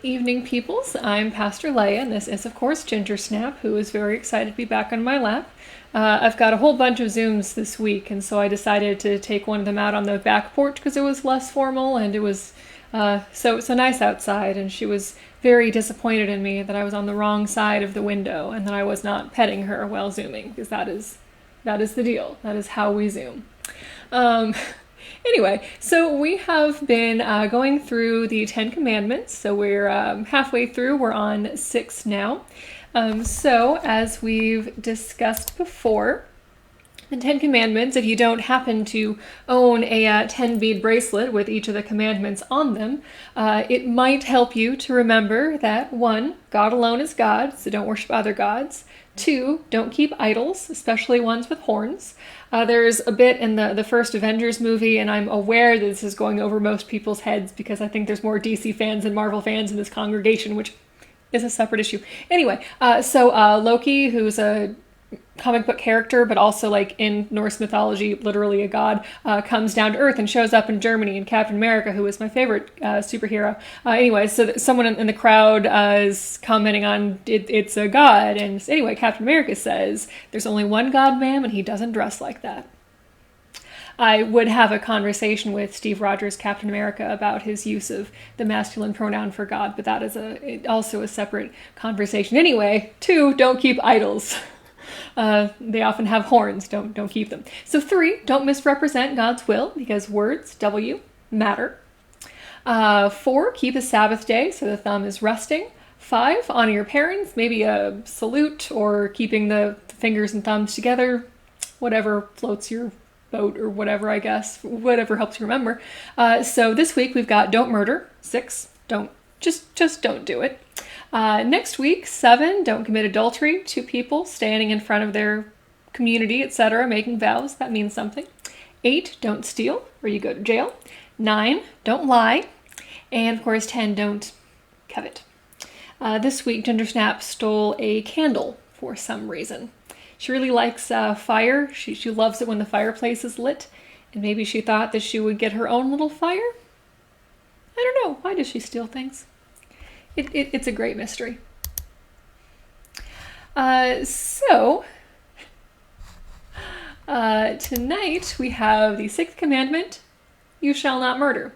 evening, peoples. I'm Pastor Leia, and this is, of course, Gingersnap, who is very excited to be back on my lap. I've got a whole bunch of Zooms this week, and so I decided to take one of them out on the back porch because it was less formal, and it was so nice outside, and she was very disappointed in me that I was on the wrong side of the window and that I was not petting her while Zooming, because that is the deal. That is how we Zoom. Anyway, so we have been going through the Ten Commandments. So we're halfway through. We're on 6 now. So as we've discussed before, the Ten Commandments, if you don't happen to own a 10-bead bracelet with each of the commandments on them, it might help you to remember that 1, God alone is God, so don't worship other gods. 2, don't keep idols, especially ones with horns. There's a bit in the first Avengers movie, and I'm aware that this is going over most people's heads because I think there's more DC fans than Marvel fans in this congregation, which is a separate issue. Anyway, so Loki, who's a comic book character, but also like in Norse mythology, literally a god, comes down to Earth and shows up in Germany, and Captain America, who is my favorite superhero. Anyway, so someone in the crowd is commenting on it's a god, and anyway, Captain America says, "There's only one God, ma'am, and he doesn't dress like that." I would have a conversation with Steve Rogers, Captain America, about his use of the masculine pronoun for God, but that is also a separate conversation. Anyway, 2, don't keep idols. They often have horns. Don't keep them. So 3, don't misrepresent God's will, because words, W, matter. 4, keep a Sabbath day so the thumb is resting. 5, honor your parents, maybe a salute or keeping the fingers and thumbs together, whatever floats your boat or whatever, I guess, whatever helps you remember. So this week we've got don't murder. 6, just don't do it. Next week, 7, don't commit adultery. 2 people standing in front of their community, etc., making vows. That means something. 8, don't steal, or you go to jail. 9, don't lie. And, of course, 10, don't covet. This week, Gingersnap stole a candle for some reason. She really likes fire. She loves it when the fireplace is lit. And maybe she thought that she would get her own little fire? I don't know. Why does she steal things? It's a great mystery. So tonight we have the 6th commandment, you shall not murder.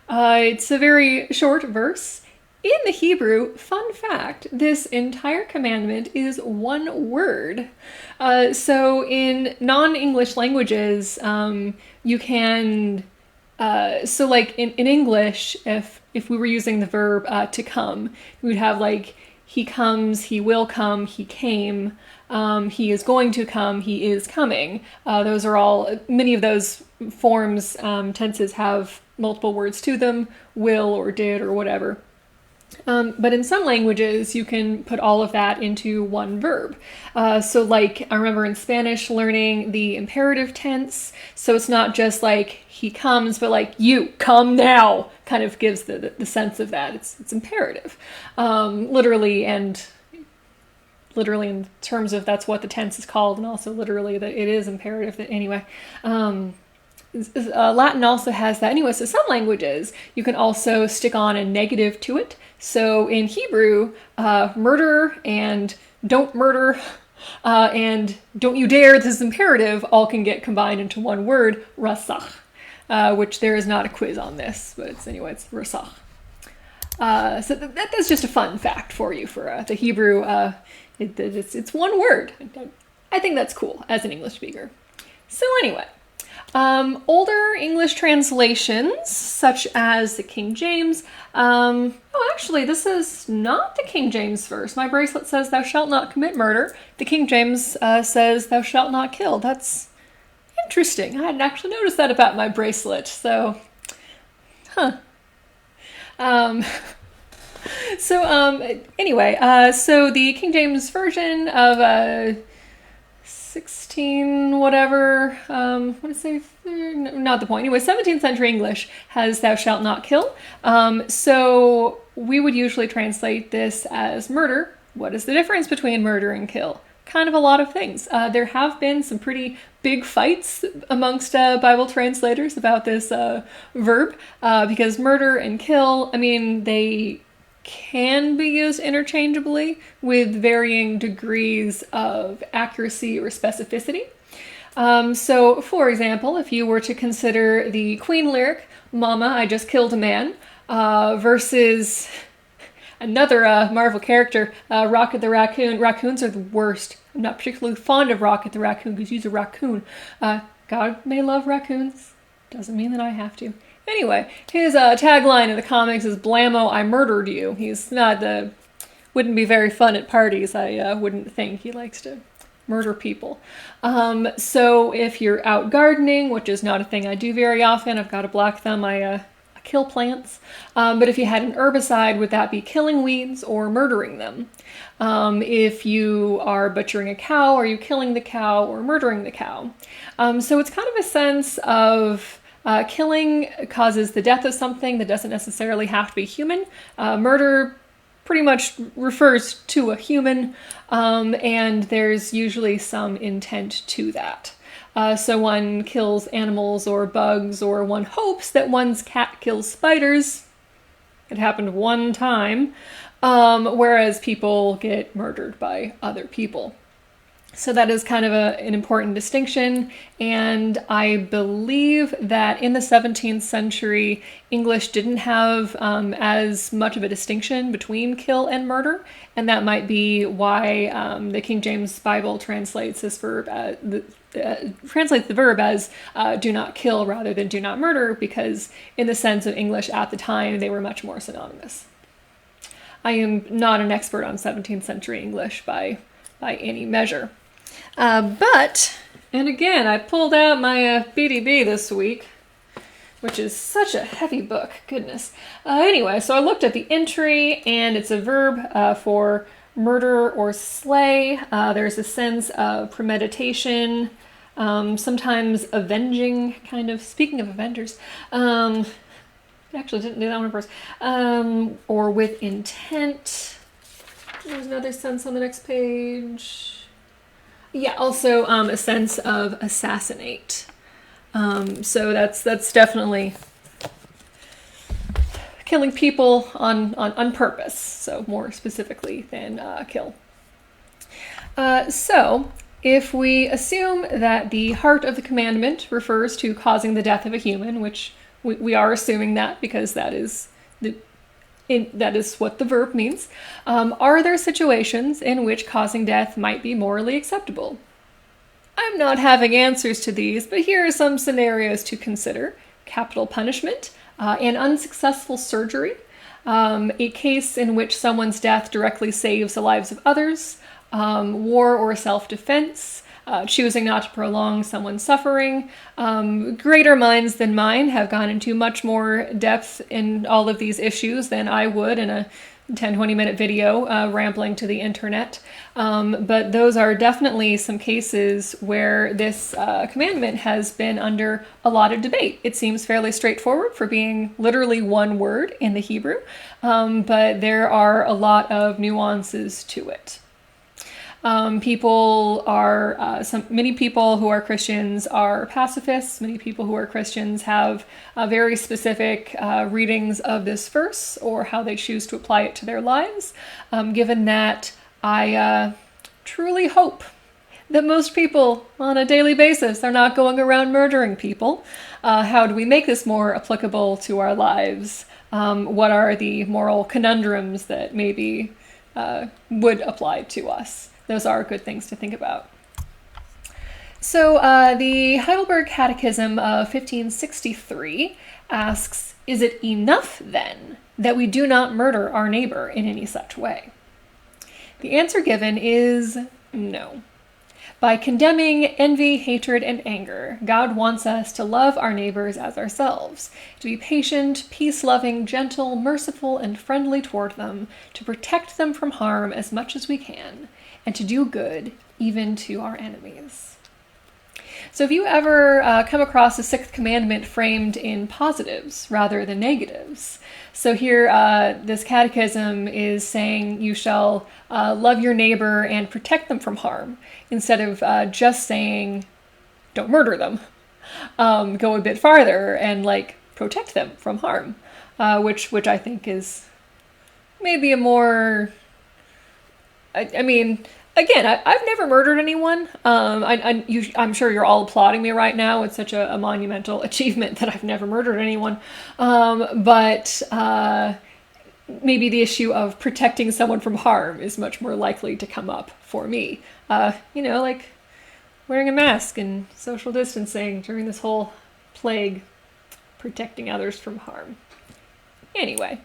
It's a very short verse. In the Hebrew, fun fact, this entire commandment is one word. So in non-English languages, you can... so like in English, if we were using the verb to come, we would have like he comes, he will come, he came, he is going to come, he is coming. Those are all, many of those forms, tenses have multiple words to them, will or did or whatever. But in some languages, you can put all of that into one verb. So like, I remember in Spanish learning the imperative tense, so it's not just like he comes, but like you come now, kind of gives the sense of that. It's imperative. Literally in terms of that's what the tense is called, and also literally that it is imperative. Anyway. Latin also has that. Anyway, so some languages, you can also stick on a negative to it. So in Hebrew, murder and don't murder and don't you dare, this is imperative, all can get combined into one word, rasach, which there is not a quiz on this, but it's rasach. So that's just a fun fact for you for the Hebrew. It's one word. I think that's cool as an English speaker. So anyway. Older English translations, such as the King James, actually, this is not the King James verse. My bracelet says, thou shalt not commit murder. The King James says, thou shalt not kill. That's interesting. I hadn't actually noticed that about my bracelet, so, anyway, so the King James version of, 16 whatever, what did I say? Not the point. Anyway, 17th century English has thou shalt not kill. So we would usually translate this as murder. What is the difference between murder and kill? Kind of a lot of things. There have been some pretty big fights amongst Bible translators about this verb, because murder and kill, I mean, they can be used interchangeably with varying degrees of accuracy or specificity. So, for example, if you were to consider the Queen lyric, "Mama, I just killed a man," versus another Marvel character, Rocket the Raccoon. Raccoons are the worst. I'm not particularly fond of Rocket the Raccoon because he's a raccoon. God may love raccoons. Doesn't mean that I have to. Anyway, his tagline in the comics is "Blammo, I murdered you." He's not wouldn't be very fun at parties, I wouldn't think. He likes to murder people. So if you're out gardening, which is not a thing I do very often, I've got a black thumb, I kill plants. But if you had an herbicide, would that be killing weeds or murdering them? If you are butchering a cow, are you killing the cow or murdering the cow? So it's kind of a sense of killing causes the death of something that doesn't necessarily have to be human. Murder pretty much refers to a human, and there's usually some intent to that. So one kills animals or bugs, or one hopes that one's cat kills spiders. It happened one time, whereas people get murdered by other people. So that is kind of an important distinction, and I believe that in the 17th century, English didn't have as much of a distinction between kill and murder, and that might be why the King James Bible translates this verb translates the verb as "do not kill" rather than "do not murder," because in the sense of English at the time, they were much more synonymous. I am not an expert on 17th century English by any measure. And again, I pulled out my BDB this week, which is such a heavy book, goodness. Anyway, so I looked at the entry, and it's a verb for murder or slay. There's a sense of premeditation, sometimes avenging, kind of. Speaking of avengers, actually didn't do that one first. Or with intent. There's another sense on the next page. Yeah, also a sense of assassinate. So that's definitely killing people on purpose, so more specifically than kill. So if we assume that the heart of the commandment refers to causing the death of a human, which we are assuming that because that is what the verb means. Are there situations in which causing death might be morally acceptable? I'm not having answers to these, but here are some scenarios to consider. Capital punishment, and unsuccessful surgery, a case in which someone's death directly saves the lives of others, war or self-defense, choosing not to prolong someone's suffering. Greater minds than mine have gone into much more depth in all of these issues than I would in a 10-20 minute video rambling to the internet. But those are definitely some cases where this commandment has been under a lot of debate. It seems fairly straightforward for being literally one word in the Hebrew, but there are a lot of nuances to it. Many people who are Christians are pacifists. Many people who are Christians have very specific readings of this verse or how they choose to apply it to their lives. Given that I truly hope that most people on a daily basis are not going around murdering people, how do we make this more applicable to our lives? What are the moral conundrums that maybe would apply to us? Those are good things to think about. So the Heidelberg Catechism of 1563 asks, is it enough then that we do not murder our neighbor in any such way? The answer given is no. By condemning envy, hatred, and anger, God wants us to love our neighbors as ourselves, to be patient, peace-loving, gentle, merciful, and friendly toward them, to protect them from harm as much as we can, and to do good even to our enemies. So if you ever come across the sixth commandment framed in positives rather than negatives, so here this catechism is saying you shall love your neighbor and protect them from harm, instead of just saying don't murder them. Go a bit farther and protect them from harm, which I think is maybe a more, I mean, again, I've never murdered anyone. I'm sure you're all applauding me right now. It's such a monumental achievement that I've never murdered anyone. But maybe the issue of protecting someone from harm is much more likely to come up for me. Like wearing a mask and social distancing during this whole plague, protecting others from harm. Anyway.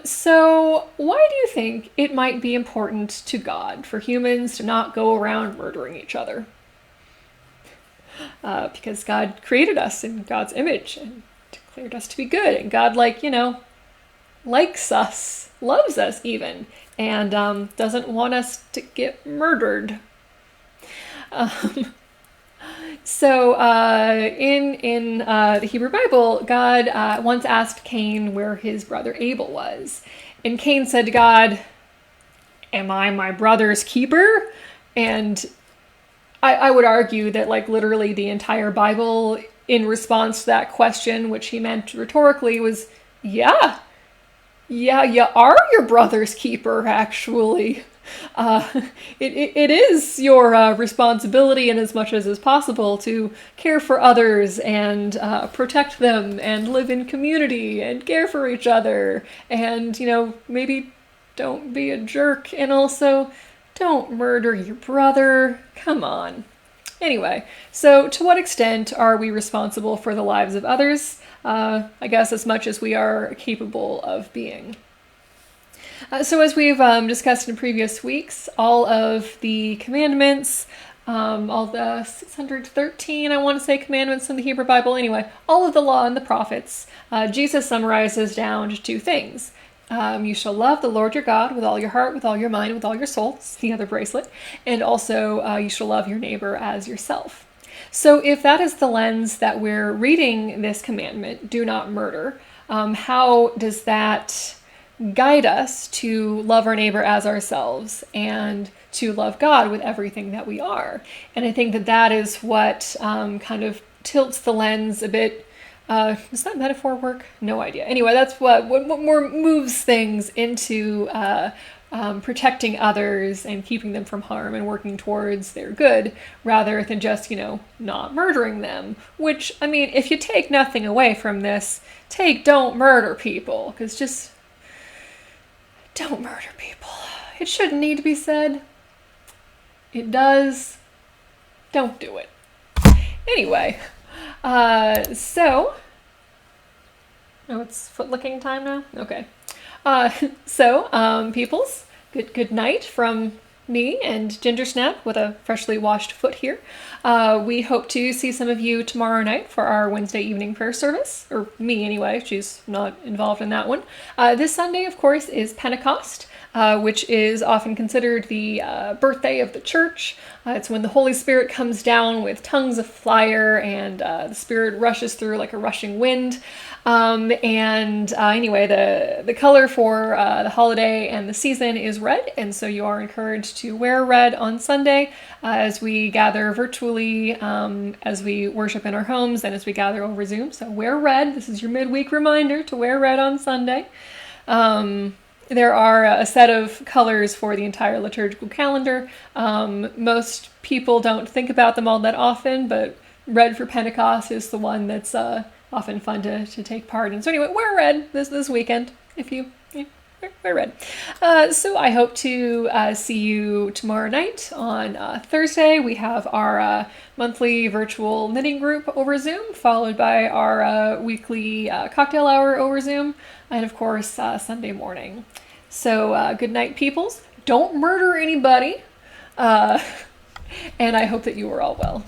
So why do you think it might be important to God for humans to not go around murdering each other? Because God created us in God's image and declared us to be good. And God, likes us, loves us even, and doesn't want us to get murdered. So in the Hebrew Bible, God once asked Cain where his brother Abel was. And Cain said to God, "Am I my brother's keeper?" And I would argue that literally the entire Bible in response to that question, which he meant rhetorically, was, yeah, you are your brother's keeper, actually. It is your responsibility in as much as is possible to care for others and protect them and live in community and care for each other and, maybe don't be a jerk and also don't murder your brother. Come on. Anyway, so to what extent are we responsible for the lives of others? I guess as much as we are capable of being. So as we've discussed in previous weeks, all of the commandments, all the 613, I want to say, commandments in the Hebrew Bible, anyway, all of the law and the prophets, Jesus summarizes down to two things. You shall love the Lord your God with all your heart, with all your mind, with all your soul. It's the other bracelet. And also you shall love your neighbor as yourself. So if that is the lens that we're reading this commandment, do not murder, how does that guide us to love our neighbor as ourselves and to love God with everything that we are? And I think that is what kind of tilts the lens a bit. Does that metaphor work? No idea. Anyway, that's what more moves things into protecting others and keeping them from harm and working towards their good rather than just, not murdering them. Which, if you take nothing away from this, don't murder people, because just don't murder people. It shouldn't need to be said. It does. Don't do it. Anyway, so it's foot licking time now? Okay. Peoples, good night from me and Gingersnap with a freshly washed foot here. We hope to see some of you tomorrow night for our Wednesday evening prayer service, or me anyway, she's not involved in that one. This Sunday, of course, is Pentecost, which is often considered the birthday of the church. It's when the Holy Spirit comes down with tongues of fire and the Spirit rushes through like a rushing wind. Anyway, the color for the holiday and the season is red, and so you are encouraged to wear red on Sunday as we gather virtually, as we worship in our homes, and as we gather over Zoom. So wear red. This is your midweek reminder to wear red on Sunday. There are a set of colors for the entire liturgical calendar. Most people don't think about them all that often, but red for Pentecost is the one that's often fun to take part in. So anyway, wear red this weekend if you wear red. So I hope to see you tomorrow night. On Thursday, we have our monthly virtual knitting group over Zoom, followed by our weekly cocktail hour over Zoom, and of course, Sunday morning. So good night, peoples. Don't murder anybody. And I hope that you are all well.